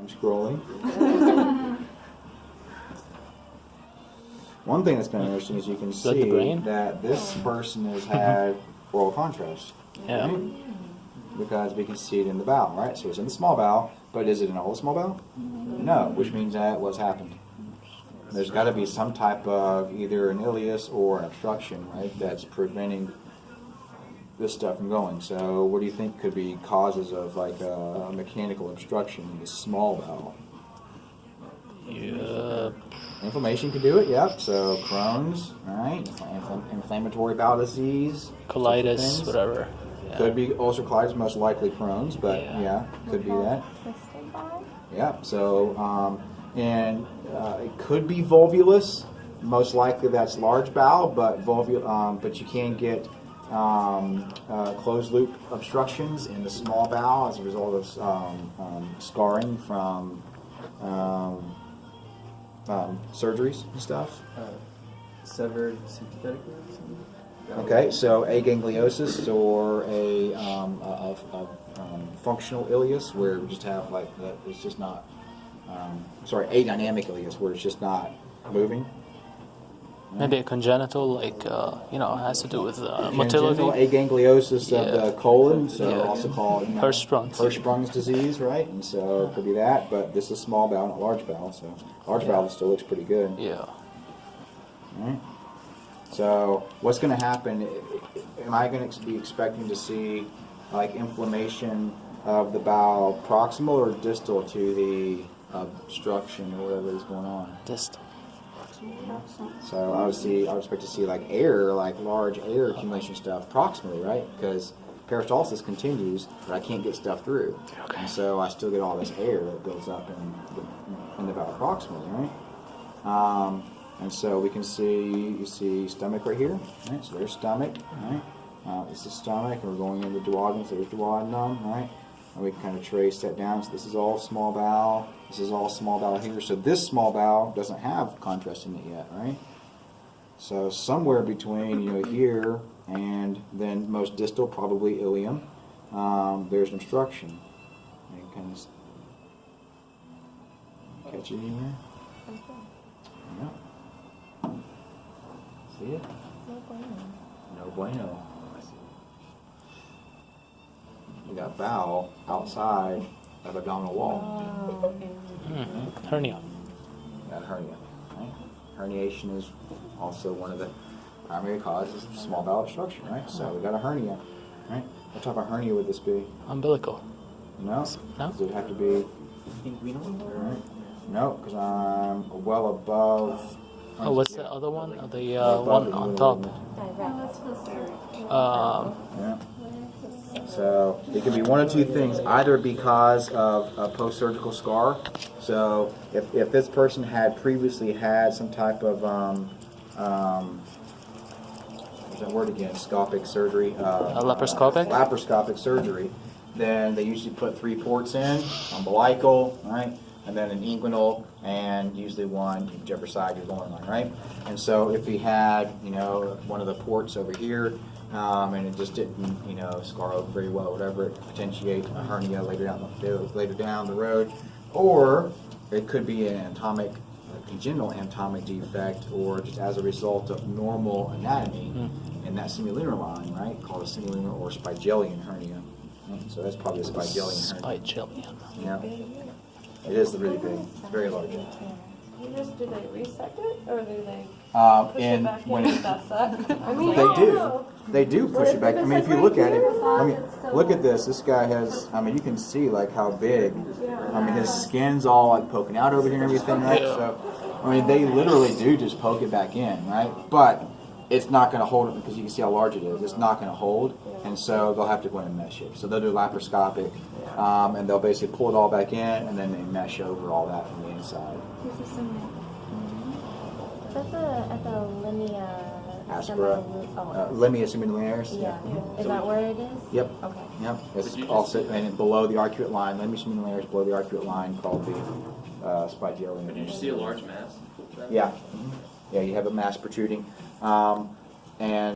scrolling. One thing that's kind of interesting is you can see that this person has had oral contrast. Yeah. Right? Because we can see it in the bowel, right? So it's in the small bowel, but is it in all the small bowel? No, which means that what's happened? There's got to be some type of either an ileus or an obstruction, right, that's preventing this stuff from going. So what do you think could be causes of like a mechanical obstruction in the small bowel? Yeah. Inflammation could do it, yep. So Crohn's, right? Inflammatory bowel disease, Colitis, whatever. Yeah. Could be ulcerative colitis, most likely Crohn's, but yeah, could be that. Yeah. So it could be volvulus. Most likely that's large bowel, but but you can get closed loop obstructions in the small bowel as a result of scarring from surgeries and stuff. Severed sympathetic nerve or something? Okay, so agangliosis or a functional ileus where we just have like it's just not adynamic ileus where it's just not moving. Maybe a congenital, like has to do with Congenital motility. agangliosis of the colon, so also called Hirschsprung's disease, right? And so it could be that, but this is small bowel, not large bowel. So large bowel still looks pretty good. Yeah. All right. So what's going to happen? Am I going to be expecting to see like inflammation of the bowel proximal or distal to the obstruction or whatever is going on? Distal. So I would expect to see like large air accumulation stuff proximally, right? Because peristalsis continues, but I can't get stuff through. Okay. And so I still get all this air that builds up in the bowel proximally, right? And so we can you see stomach right here, right? So there's stomach, right? This is stomach, and we're going into duodenum, so there's duodenum, right? And we can kind of trace that down. So this is all small bowel. This is all small bowel here. So this small bowel doesn't have contrast in it yet, right? So somewhere between here and then most distal, probably ileum, there's an obstruction. You can kind of catch it in here. Yeah. See it? No bueno. We got bowel outside of abdominal wall. Hernia. Got hernia. Right? Herniation is also one of the primary causes of small bowel obstruction, right? So we got a hernia, right? What type of hernia would this be? Umbilical. No. No? Does it have to be? Inguinal? Right? No, because I'm well above. Oh, what's the other one? The one on top. Yeah. So it can be one of two things, either because of a post-surgical scar. So if this person had previously had some type of what's that word again? Scopic surgery. Laparoscopic? Laparoscopic surgery. Then they usually put 3 ports in, umbilical, right? And then an inguinal, and usually one whichever side you're going on, right? And so if he had, one of the ports over here, and it just didn't, scar over very well, whatever, it could potentiate a hernia later down the road, or it could be a congenital anatomic defect, or just as a result of normal anatomy in that semilunar line, right? Called a semilunar or spigelian hernia. Right? So that's probably a spigelian hernia. Spigelian. Yeah. It is really big. It's very large. Do they resect it, or do they push it back in with that suck? They do push it back. I mean, if you look at it, look at this. This guy has, you can see like how big. His skin's all like poking out over here and everything, right? So, they literally do just poke it back in, right? But it's not going to hold it because you can see how large it is. It's not going to hold, and so they'll have to go in and mesh it. So they'll do laparoscopic, and they'll basically pull it all back in, and then they mesh over all that from the inside. Is that at the linea? Aspera, linea semilunaris. Yeah. Is that where it is? Yep. Okay. Yep. It's also and below the arcuate line. Linea semilunaris below the arcuate line, called the spigelian. Did you see a large mass? Yeah. Yeah. You have a mass protruding, and